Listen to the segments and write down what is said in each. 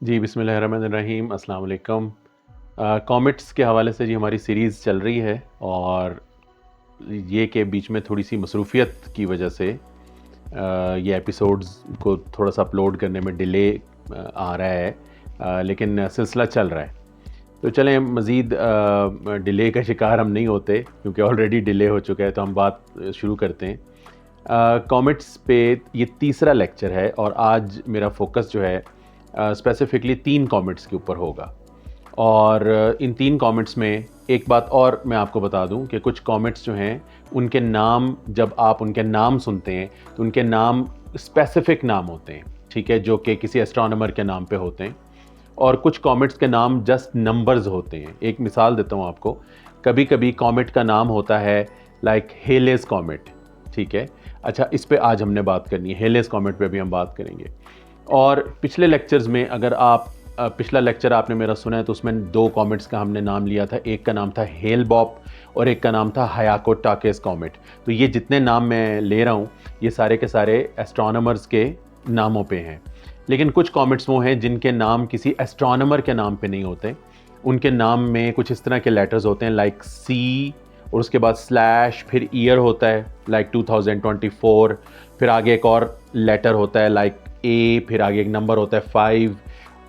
जी, बिस्मिल्लाहिर्रहमानिर्रहीम, अस्सलाम वालेकुम। कॉमेट्स के हवाले से जी हमारी सीरीज़ चल रही है और ये कि बीच में थोड़ी-सी मसरूफ़ियत की वजह से ये एपिसोड्स को थोड़ा-सा अपलोड करने में डिले आ रहा है, लेकिन सिलसिला चल रहा है। तो चलें मज़ीद डिले का शिकार हम नहीं होते क्योंकि ऑलरेडी डिले हो चुका है, तो हम बात शुरू करते हैं। कॉमेट्स पे ये तीसरा लेक्चर है और आज मेरा फ़ोकस जो है स्पेसिफ़िकली 3 कॉमेट्स के ऊपर होगा। और इन 3 कॉमेट्स में एक बात और मैं आपको बता दूं कि कुछ कॉमेट्स जो हैं उनके नाम, जब आप उनके नाम सुनते हैं तो उनके नाम स्पेसिफ़िक नाम होते हैं, ठीक है, जो कि किसी एस्ट्रोनॉमर के नाम पे होते हैं। और कुछ कॉमेट्स के नाम जस्ट नंबर्स होते हैं। एक मिसाल देता हूँ आपको, कभी कभी कॉमेट का नाम होता है लाइक हेलेस कॉमेट, ठीक है। अच्छा, इस पे आज हमने बात करनी है, हेलेस कॉमेट पे भी हम बात करेंगे। और पिछले लेक्चर्स में अगर आप पिछला लेक्चर आपने मेरा सुना है तो उसमें 2 कॉमेट्स का हमने नाम लिया था। एक का नाम था हेल बॉप और एक का नाम था हायाको टाकेस कॉमेट। तो ये जितने नाम मैं ले रहा हूँ ये सारे के सारे एस्ट्रोनॉमर्स के नामों पे हैं। लेकिन कुछ कॉमेट्स वो हैं जिनके नाम किसी एस्ट्रोनॉमर के नाम पे नहीं होते। उनके नाम में कुछ इस तरह के लेटर्स होते हैं लाइक सी, और उसके बाद स्लैश, फिर ईयर होता है लाइक 2024, फिर आगे एक और लेटर होता है लाइक ए, फिर आगे एक नंबर होता है 5,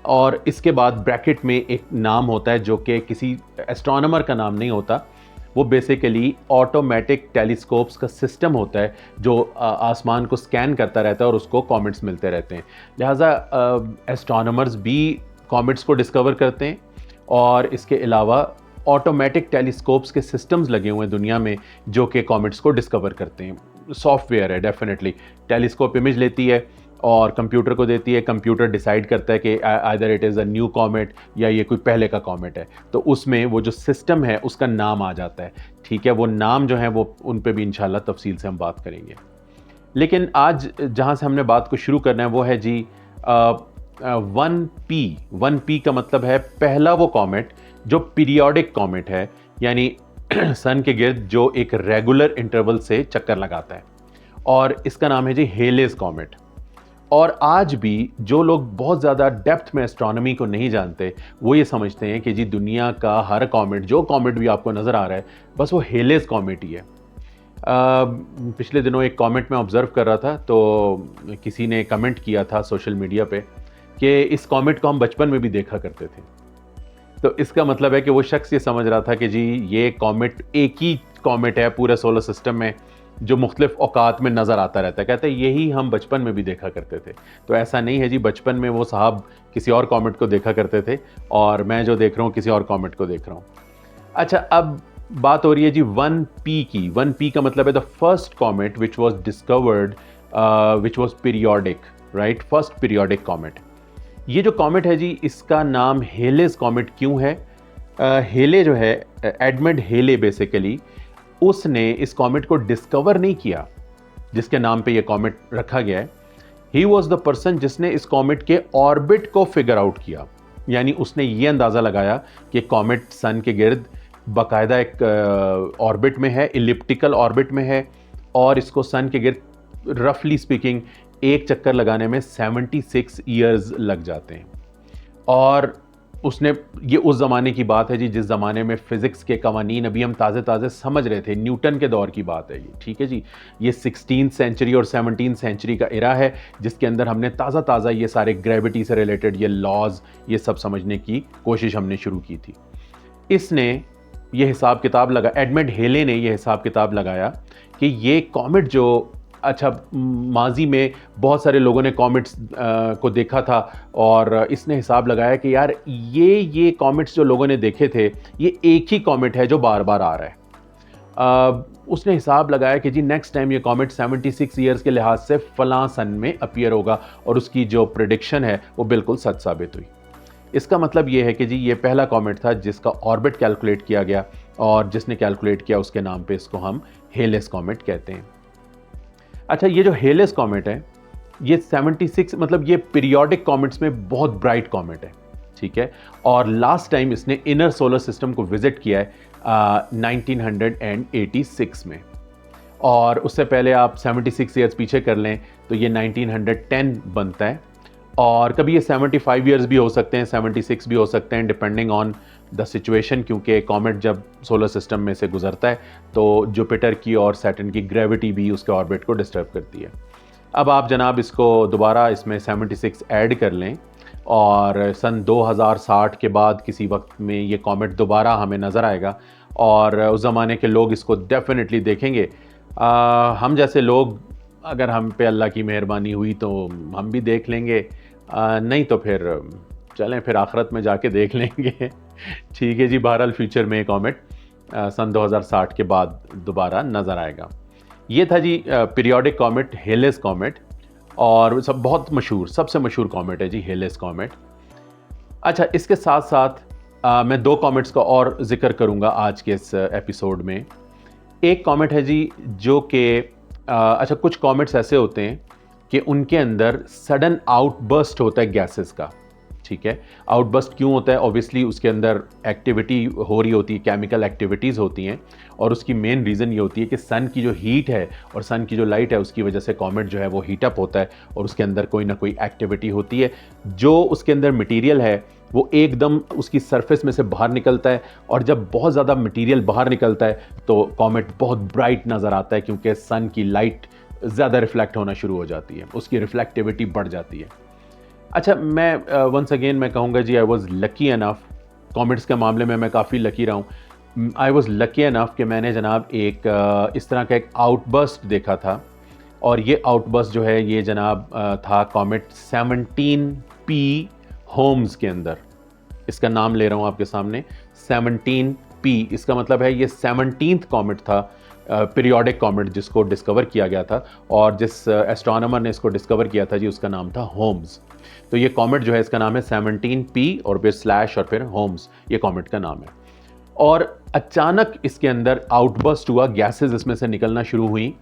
और इसके बाद ब्रैकेट में एक नाम होता है जो कि किसी एस्ट्रोनॉमर का नाम नहीं होता। वो बेसिकली ऑटोमेटिक टेलीस्कोप्स का सिस्टम होता है जो आसमान को स्कैन करता रहता है और उसको कॉमेट्स मिलते रहते हैं। लिहाजा एस्ट्रोनॉमर्स भी कॉमेट्स को डिस्कवर करते हैं और इसके अलावा ऑटोमेटिक टेलीस्कोप्स के सिस्टम्स लगे हुए हैं दुनिया में जो कि कॉमेट्स को डिस्कवर करते हैं। सॉफ्टवेयर है, डेफिनेटली टेलीस्कोप इमेज लेती है और कंप्यूटर को देती है। कंप्यूटर डिसाइड करता है कि either it is a new comet या ये कोई पहले का कॉमेट है, तो उसमें वो जो सिस्टम है उसका नाम आ जाता है, ठीक है। वो नाम जो है वो उन पे भी इंशाल्लाह तफसील से हम बात करेंगे। लेकिन आज जहाँ से हमने बात को शुरू करना है वो है जी 1P। 1P का मतलब है पहला वो कॉमेट जो पीरियोडिक कॉमेट है, यानी सन के गिर्द जो एक रेगुलर इंटरवल से चक्कर लगाता है, और इसका नाम है जी हेलेस कॉमेट। और आज भी जो लोग बहुत ज़्यादा डेप्थ में एस्ट्रोनॉमी को नहीं जानते वो ये समझते हैं कि जी दुनिया का हर कॉमेट, जो कॉमेट भी आपको नज़र आ रहा है, बस वो हेलेस कॉमेट ही है। पिछले दिनों एक कमेंट में ऑब्ज़र्व कर रहा था तो किसी ने कमेंट किया था सोशल मीडिया पे कि इस कमेंट को हम बचपन में भी देखा करते थे। तो इसका मतलब है कि वो शख्स ये समझ रहा था कि जी ये कॉमेट एक ही कॉमेट है पूरे सोलर सिस्टम में जो मुख्तलिफ औकात में नज़र आता रहता है। कहते हैं यही हम बचपन में भी देखा करते थे। तो ऐसा नहीं है जी, बचपन में वो साहब किसी और कॉमेट को देखा करते थे और मैं जो देख रहा हूँ किसी और कॉमेट को देख रहा हूँ। अच्छा, अब बात हो रही है जी 1P की। 1P का मतलब है the first comet which was discovered which was periodic, right, first periodic comet. ये जो कॉमेट है जी इसका नाम हेलेस कॉमेट क्यों है? हेले जो है, एडमंड हेले, बेसिकली उसने इस कॉमेट को डिस्कवर नहीं किया जिसके नाम पे ये कॉमेट रखा गया है। ही वॉज द पर्सन जिसने इस कॉमेट के ऑर्बिट को फिगर आउट किया, यानी उसने ये अंदाज़ा लगाया कि कॉमेट सन के गिर्द बाकायदा एक ऑर्बिट में है, इलिप्टिकल ऑर्बिट में है, और इसको सन के गिर्द रफली स्पीकिंग एक चक्कर लगाने में 76 ईयर्स लग जाते हैं। और उसने, ये उस ज़माने की बात है जी जिस ज़माने में फ़िज़िक्स के कवानीन अभी हम ताज़े ताज़े समझ रहे थे, न्यूटन के दौर की बात है ये, ठीक है जी। ये 16th सेंचुरी और 17th सेंचुरी का एरा है जिसके अंदर हमने ताज़ा ताज़ा ये सारे ग्रेविटी से रिलेटेड ये लॉज, ये सब समझने की कोशिश हमने शुरू की थी। इसने ये हिसाब किताब लगा, एडमंड हेले ने ये हिसाब किताब लगाया कि ये कॉमेट जो, अच्छा, माजी में बहुत सारे लोगों ने कॉमेट्स को देखा था और इसने हिसाब लगाया कि यार ये कॉमेट्स जो लोगों ने देखे थे ये एक ही कॉमेट है जो बार बार आ रहा है। उसने हिसाब लगाया कि जी नेक्स्ट टाइम ये कॉमेट 76 ईयर्स के लिहाज से फलां सन में अपीयर होगा, और उसकी जो प्रिडिक्शन है वो बिल्कुल सच साबित हुई। इसका मतलब ये है कि जी ये पहला कॉमेट था जिसका ऑर्बिट कैलकुलेट किया गया, और जिसने कैलकुलेट किया उसके नाम पे इसको हम हेलेस कॉमेट कहते हैं। अच्छा, ये जो हेलेस कॉमेट है ये 76, मतलब ये पीरियोडिक कॉमेट्स में बहुत ब्राइट कॉमेट है, ठीक है। और लास्ट टाइम इसने इनर सोलर सिस्टम को विजिट किया है 1986 में, और उससे पहले आप 76 ईयर्स पीछे कर लें तो ये 1910 बनता है। और कभी ये 75 ईयर्स भी हो सकते हैं, 76 भी हो सकते हैं, डिपेंडिंग ऑन द सिचुएशन, क्योंकि कॉमेट जब सोलर सिस्टम में से गुजरता है तो जुपिटर की और सैटर्न की ग्रेविटी भी उसके ऑर्बिट को डिस्टर्ब करती है। अब आप जनाब इसको दोबारा इसमें 76 ऐड कर लें और सन 2060 के बाद किसी वक्त में ये कॉमेट दोबारा हमें नज़र आएगा और उस ज़माने के लोग इसको डेफिनेटली देखेंगे। हम जैसे लोग, अगर हम पे अल्लाह की मेहरबानी हुई तो हम भी देख लेंगे, नहीं तो फिर चलें फिर आखिरत में जाके देख लेंगे। ठीक है जी, बहरहाल फ्यूचर में कॉमेट सन 2060 के बाद दोबारा नज़र आएगा। ये था जी पीरियोडिक कॉमेट, हेलेस कॉमेट, और सब बहुत मशहूर, सबसे मशहूर कॉमेट है जी हेलेस कॉमेट। अच्छा, इसके साथ साथ मैं 2 कॉमेट्स का और जिक्र करूंगा आज के इस एपिसोड में। एक कॉमेट है जी जो कि अच्छा, कुछ कॉमेट्स ऐसे होते हैं कि उनके अंदर सडन आउटबर्स्ट होता है गैसेस का। ठीक है, आउटबर्स्ट क्यों होता है? ऑब्वियसली उसके अंदर एक्टिविटी हो रही होती है, केमिकल एक्टिविटीज़ होती हैं, और उसकी मेन रीज़न ये होती है कि सन की जो हीट है और सन की जो लाइट है उसकी वजह से कॉमेट जो है वो हीटअप होता है और उसके अंदर कोई ना कोई एक्टिविटी होती है। जो उसके अंदर मटीरियल है वो एकदम उसकी सरफेस में से बाहर निकलता है, और जब बहुत ज़्यादा मटीरियल बाहर निकलता है तो कॉमेट बहुत ब्राइट नज़र आता है, क्योंकि सन की लाइट ज़्यादा रिफ्लेक्ट होना शुरू हो जाती है, उसकी रिफ्लेक्टिविटी बढ़ जाती है। अच्छा, मैं वंस अगेन मैं कहूँगा जी, I was lucky enough, comets के मामले में मैं काफ़ी लकी रहा हूँ। आई वॉज लकी एनफ कि मैंने जनाब एक इस तरह का एक आउटबर्स्ट देखा था, और ये आउटबर्स्ट जो है ये जनाब था कॉमेट 17P होम्स के अंदर। इसका नाम ले रहा हूँ आपके सामने, 17P। इसका मतलब है ये 17th कॉमेट था, पीरियोडिक कॉमेट जिसको डिस्कवर किया गया था, और जिस एस्ट्रोनॉमर ने इसको डिस्कवर किया था जी उसका नाम था होम्स। तो ये कॉमेट जो है इसका नाम है 17P और फिर स्लैश और फिर होम्स, ये कॉमेट का नाम है। और अचानक इसके अंदर आउटबर्स्ट हुआ, गैसेस इसमें से निकलना शुरू हुई।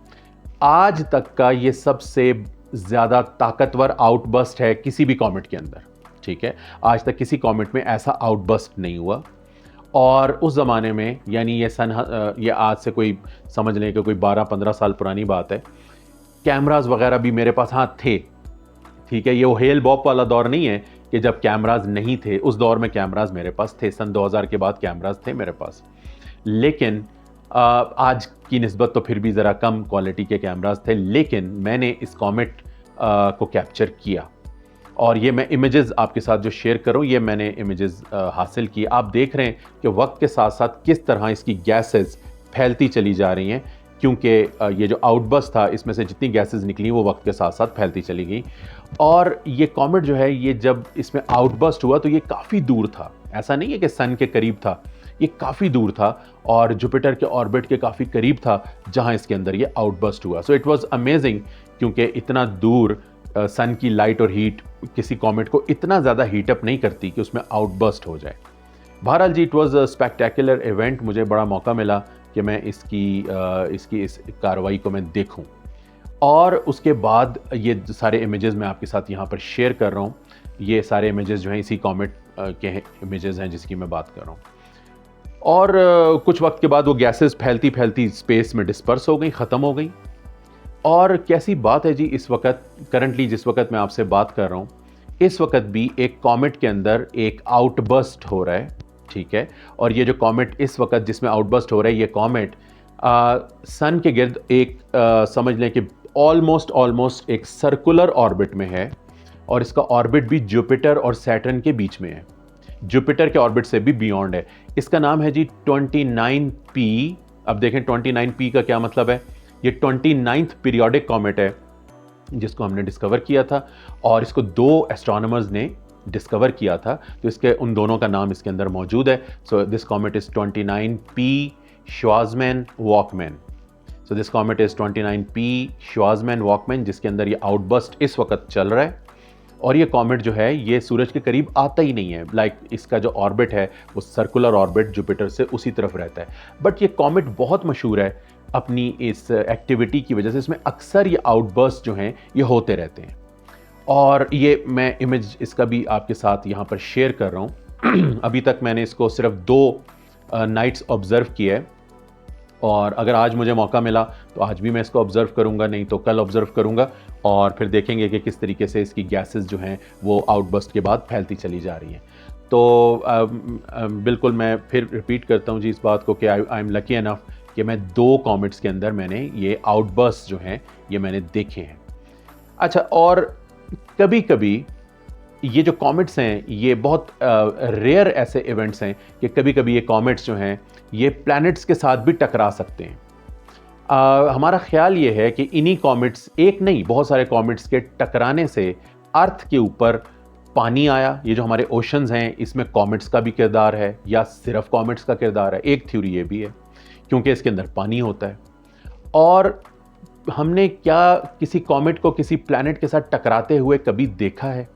आज तक का ये सबसे ज़्यादा ताकतवर आउटबर्स्ट है किसी भी कॉमेट के अंदर। ठीक है, आज तक किसी कॉमेट में ऐसा आउटबर्स्ट नहीं हुआ। और उस ज़माने में, यानी ये आज से कोई समझ लें कि कोई 12-15 साल पुरानी बात है, कैमरास वगैरह भी मेरे पास हाँ थे। ठीक है, ये वो हेल बॉप वाला दौर नहीं है कि जब कैमरास नहीं थे, उस दौर में कैमरास मेरे पास थे, सन 2000 के बाद कैमरास थे मेरे पास। लेकिन आज की निस्बत तो फिर भी ज़रा कम क्वालिटी के कैमरास थे, लेकिन मैंने इस कॉमेट को कैप्चर किया, और ये मैं इमेजेस आपके साथ जो शेयर करूं, ये मैंने इमेजेस हासिल की। आप देख रहे हैं कि वक्त के साथ साथ किस तरह इसकी गैसेस फैलती चली जा रही हैं, क्योंकि ये जो आउटबर्स्ट था इसमें से जितनी गैसेस निकली वो वक्त के साथ साथ फैलती चली गई। और ये कॉमेट जो है, ये जब इसमें आउटबर्स्ट हुआ तो ये काफ़ी दूर था, ऐसा नहीं है कि सन के करीब था, ये काफ़ी दूर था और जुपिटर के ऑर्बिट के काफ़ी करीब था जहां इसके अंदर ये आउटबर्स्ट हुआ। सो इट वाज अमेजिंग, क्योंकि इतना दूर सन की लाइट और हीट किसी कॉमेट को इतना ज़्यादा हीटअप नहीं करती कि उसमें आउटबर्स्ट हो जाए। बहरहाल जी, it was a spectacular event, मुझे बड़ा मौका मिला कि मैं इसकी इस कार्रवाई को मैं देखूं। और उसके बाद ये सारे इमेजेस मैं आपके साथ यहाँ पर शेयर कर रहा हूँ। ये सारे इमेजेस जो हैं इसी कॉमेट के इमेजेस हैं जिसकी मैं बात कर रहा हूँ। और कुछ वक्त के बाद वो गैसेस फैलती फैलती स्पेस में डिस्पर्स हो गई, ख़त्म हो गई। और कैसी बात है जी, इस वक्त करंटली जिस वक्त मैं आपसे बात कर रहा हूँ, इस वक्त भी एक कॉमेट के अंदर एक आउटबर्स्ट हो रहा है। ठीक है, और ये जो कॉमेट इस वक्त जिसमें आउटबर्स्ट हो रहा है, ये कॉमेट सन के गिर्द एक समझ लें कि ऑलमोस्ट एक सर्कुलर ऑर्बिट में है, और इसका ऑर्बिट भी जुपिटर और सैटर्न के बीच में है, जुपिटर के ऑर्बिट से भी बियॉन्ड है। इसका नाम है जी 29P। अब देखें 29P का क्या मतलब है। ये 29th पीरियोडिक कॉमेट है जिसको हमने डिस्कवर किया था, और इसको 2 एस्ट्रोनॉमर्स ने डिस्कवर किया था, तो इसके उन दोनों का नाम इसके अंदर मौजूद है। So this comet is 29P Schwassmann Wachmann. So this comet is 29P Schwassmann Wachmann, जिसके अंदर ये आउटबर्स्ट इस वक्त चल रहा है। और ये कॉमेट जो है ये सूरज के करीब आता ही नहीं है, लाइक इसका जो ऑर्बिट है वो सर्कुलर ऑर्बिट जुपिटर से उसी तरफ रहता है। बट ये कॉमेट बहुत मशहूर है अपनी इस एक्टिविटी की वजह से, इसमें अक्सर ये आउटबर्स्ट जो हैं ये होते रहते हैं। और ये मैं इमेज इसका भी आपके साथ यहाँ पर शेयर कर रहा हूँ। अभी तक मैंने इसको सिर्फ 2 नाइट्स ऑब्जर्व किया है, और अगर आज मुझे मौका मिला तो आज भी मैं इसको ऑब्ज़र्व करूँगा, नहीं तो कल ऑब्ज़र्व करूँगा, और फिर देखेंगे कि किस तरीके से इसकी गैसेस जो हैं वो आउटबर्स्ट के बाद फैलती चली जा रही हैं। तो बिल्कुल मैं फिर रिपीट करता हूँ जी इस बात को कि आई एम लकी इनफ कि मैं 2 कॉमेट्स के अंदर मैंने ये आउटबर्स्ट जो हैं ये मैंने देखे हैं। अच्छा, और कभी-कभी ये जो कॉमेट्स हैं ये बहुत रेयर ऐसे इवेंट्स हैं कि कभी-कभी ये कॉमेट्स जो हैं ये प्लैनेट्स के साथ भी टकरा सकते हैं। हमारा ख्याल ये है कि इन्हीं कॉमेट्स, एक नहीं बहुत सारे कॉमेट्स के टकराने से अर्थ के ऊपर पानी आया। ये जो हमारे ओशंस हैं इसमें कॉमेट्स का भी किरदार है या सिर्फ कॉमेट्स का किरदार है? एक थ्योरी ये भी है क्योंकि इसके अंदर पानी होता है। और हमने क्या किसी कॉमेट को किसी प्लैनेट के साथ टकराते हुए कभी देखा है?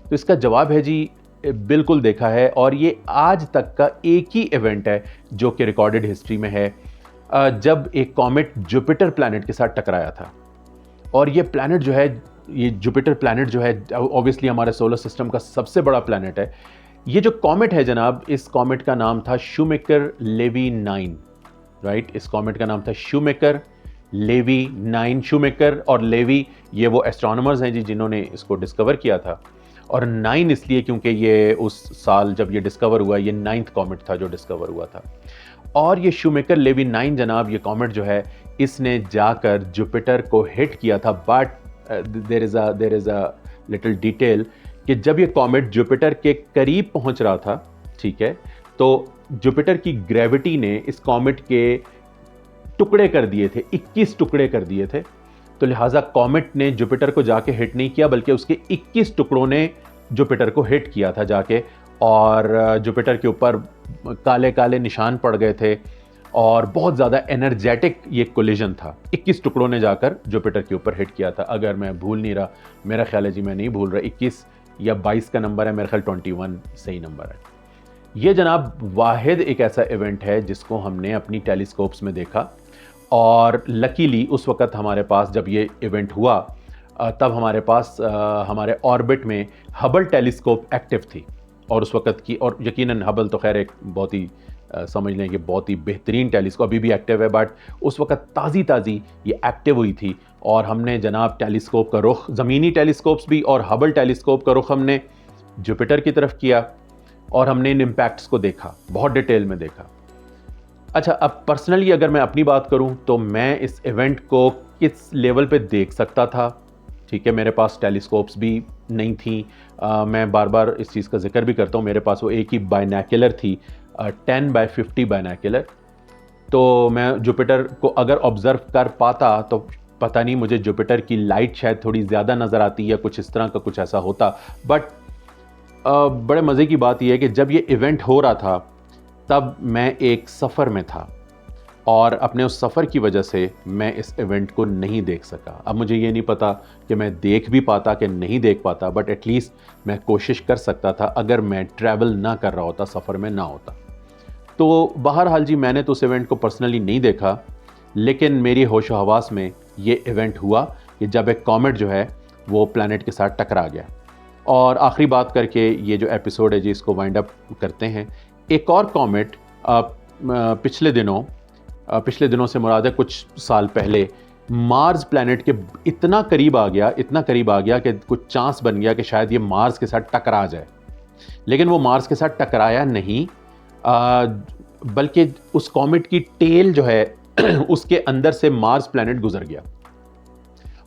तो इसका जवाब है जी, बिल्कुल देखा है, और ये आज तक का एक ही इवेंट है जो कि रिकॉर्डेड हिस्ट्री में है, जब एक कॉमेट जुपिटर प्लैनेट के साथ टकराया था। और ये प्लैनेट जो है, ये जुपिटर प्लैनेट जो है ऑब्वियसली हमारे सोलर सिस्टम का सबसे बड़ा प्लैनेट है। ये जो कॉमेट है जनाब, इस कॉमेट का नाम था शूमेकर लेवी 9, राइट? इस कॉमेट का नाम था शूमेकर लेवी 9। शूमेकर और लेवी ये वो एस्ट्रोनॉमर्स हैं जी जिन्होंने इसको डिस्कवर किया था, और 9 इसलिए क्योंकि ये उस साल जब ये डिस्कवर हुआ ये 9th कॉमेट था जो डिस्कवर हुआ था। और ये शूमेकर लेवी 9 जनाब, ये कॉमेट जो है इसने जाकर जुपिटर को हिट किया था। But there is a little detail कि जब ये कॉमेट जुपिटर के करीब पहुंच रहा था, ठीक है, तो जुपिटर की ग्रेविटी ने इस कॉमेट के टुकड़े कर दिए थे, 21 टुकड़े कर दिए थे। तो लिहाजा कॉमेट ने जुपिटर को जाके हिट नहीं किया बल्कि उसके 21 टुकड़ों ने जुपिटर को हिट किया था जाके, और जुपिटर के ऊपर काले काले निशान पड़ गए थे और बहुत ज़्यादा एनर्जेटिक ये कोलिजन था। 21 टुकड़ों ने जाकर जुपिटर के ऊपर हिट किया था। अगर मैं भूल नहीं रहा, मेरा ख्याल है जी मैं नहीं भूल रहा, 21 या 22 का नंबर है, मेरा ख्याल 21 सही नंबर है। ये जनाब वाहिद एक ऐसा इवेंट है जिसको हमने अपनी टेलीस्कोप्स में देखा, और लकीली उस वक़्त हमारे पास जब ये इवेंट हुआ तब हमारे पास हमारे ऑर्बिट में हबल टेलीस्कोप एक्टिव थी। और उस वक़्त की, और यकीनन हबल तो खैर एक बहुत ही समझ लें कि बहुत ही बेहतरीन टेलीस्कोप, अभी भी एक्टिव है, बट उस वक़्त ताज़ी ये एक्टिव हुई थी। और हमने जनाब टेलीस्कोप का रुख, ज़मीनी टेलीस्कोप्स भी और हबल टेलीस्कोप का रुख हमने जुपिटर की तरफ किया, और हमने इन इम्पैक्ट्स को देखा, बहुत डिटेल में देखा। अच्छा, अब पर्सनली अगर मैं अपनी बात करूं तो मैं इस इवेंट को किस लेवल पे देख सकता था, ठीक है, मेरे पास टेलीस्कोप्स भी नहीं थी। मैं बार बार इस चीज़ का जिक्र भी करता हूं, मेरे पास वो एक ही बायनैकुलर थी, 10x50 बायनैकुलर। तो मैं जुपिटर को अगर ऑब्ज़र्व कर पाता तो पता नहीं, मुझे जुपिटर की लाइट शायद थोड़ी ज़्यादा नज़र आती या कुछ इस तरह का कुछ ऐसा होता। बट बड़े मज़े की बात यह है कि जब ये इवेंट हो रहा था तब मैं एक सफ़र में था, और अपने उस सफ़र की वजह से मैं इस इवेंट को नहीं देख सका। अब मुझे ये नहीं पता कि मैं देख भी पाता कि नहीं देख पाता, बट एटलीस्ट मैं कोशिश कर सकता था अगर मैं ट्रैवल ना कर रहा होता, सफ़र में ना होता। तो बहरहाल जी, मैंने तो उस इवेंट को पर्सनली नहीं देखा, लेकिन मेरी होशो हवास में ये इवेंट हुआ कि जब एक कॉमेट जो है वो प्लैनेट के साथ टकरा गया। और आखिरी बात करके ये जो एपिसोड है जी इसको वाइंड अप करते हैं। एक और कॉमेट पिछले दिनों से मुराद है कुछ साल पहले मार्स प्लैनेट के इतना करीब आ गया कि कुछ चांस बन गया कि शायद ये मार्स के साथ टकरा जाए। लेकिन वो मार्स के साथ टकराया नहीं, बल्कि उस कॉमेट की टेल जो है उसके अंदर से मार्स प्लैनेट गुजर गया।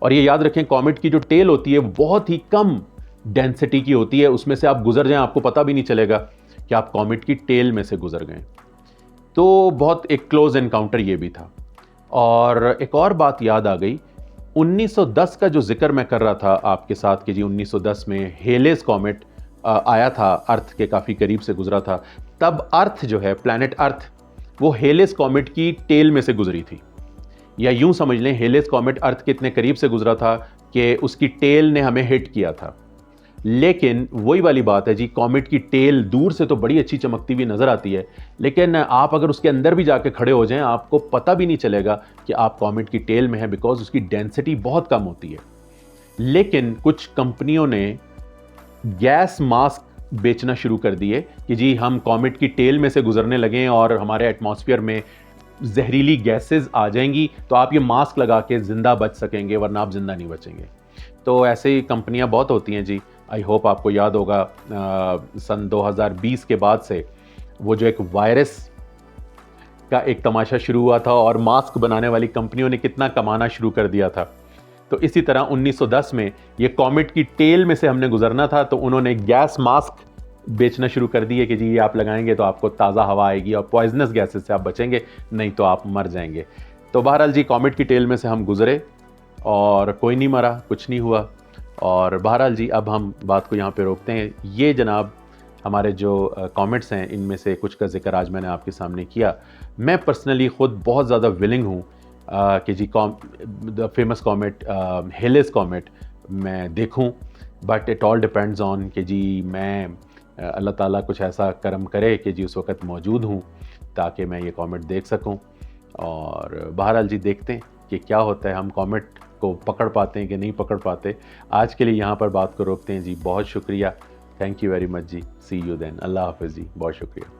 और ये याद रखें, कॉमेट की जो टेल होती है बहुत ही कम डेंसिटी की होती है, उसमें से आप गुजर जाएं आपको पता भी नहीं चलेगा कि आप कॉमेट की टेल में से गुजर गए। तो बहुत एक क्लोज एनकाउंटर ये भी था। और एक और बात याद आ गई, 1910 का जो जिक्र मैं कर रहा था आपके साथ कि जी 1910 में हेलेस कॉमेट आया था, अर्थ के काफ़ी करीब से गुजरा था। तब अर्थ जो है, प्लैनेट अर्थ, वो हेलेस कॉमेट की टेल में से गुजरी थी, या यूं समझ लें हेलेस कॉमेट अर्थ के इतने करीब से गुजरा था कि उसकी टेल ने हमें हिट किया था। लेकिन वही वाली बात है जी, कॉमेट की टेल दूर से तो बड़ी अच्छी चमकती हुई नजर आती है, लेकिन आप अगर उसके अंदर भी जाके खड़े हो जाएं आपको पता भी नहीं चलेगा कि आप कॉमेट की टेल में हैं, बिकॉज उसकी डेंसिटी बहुत कम होती है। लेकिन कुछ कंपनियों ने गैस मास्क बेचना शुरू कर दिए कि जी हम कॉमेट की टेल में से गुजरने लगे और हमारे एटमॉस्फेयर में जहरीली गैसेस आ जाएंगी तो आप ये मास्क लगा के ज़िंदा बच सकेंगे, वरना आप ज़िंदा नहीं बचेंगे। तो ऐसे ही कंपनियां बहुत होती हैं जी। आई होप आपको याद होगा सन 2020 के बाद से वो जो एक वायरस का एक तमाशा शुरू हुआ था और मास्क बनाने वाली कंपनियों ने कितना कमाना शुरू कर दिया था। तो इसी तरह 1910 में ये कॉमेट की टेल में से हमने गुजरना था, तो उन्होंने गैस मास्क बेचना शुरू कर दिए कि जी ये आप लगाएंगे तो आपको ताज़ा हवा आएगी और पॉइजनस गैसेस से आप बचेंगे, नहीं तो आप मर जाएंगे। तो बहरहाल जी कॉमेट की टेल में से हम गुजरे और कोई नहीं मरा, कुछ नहीं हुआ। और बहरहाल जी अब हम बात को यहाँ पे रोकते हैं। ये जनाब हमारे जो कॉमेट्स हैं, इनमें से कुछ का जिक्र आज मैंने आपके सामने किया। मैं पर्सनली ख़ुद बहुत ज़्यादा विलिंग हूँ कि जी द फेमस कॉमेट हेलिस कॉमेट मैं देखूं, but it all depends on कि जी मैं अल्लाह ताला कुछ ऐसा करम करे कि जी उस वक़्त मौजूद हूँ ताकि मैं ये कॉमेट देख सकूं। और बहरहाल जी देखते हैं कि क्या होता है, हम कॉमेट को पकड़ पाते हैं कि नहीं पकड़ पाते। आज के लिए यहाँ पर बात को रोकते हैं जी। बहुत शुक्रिया, थैंक यू वेरी मच जी। See you then. अल्लाह हाफ़िज़ जी, बहुत शुक्रिया।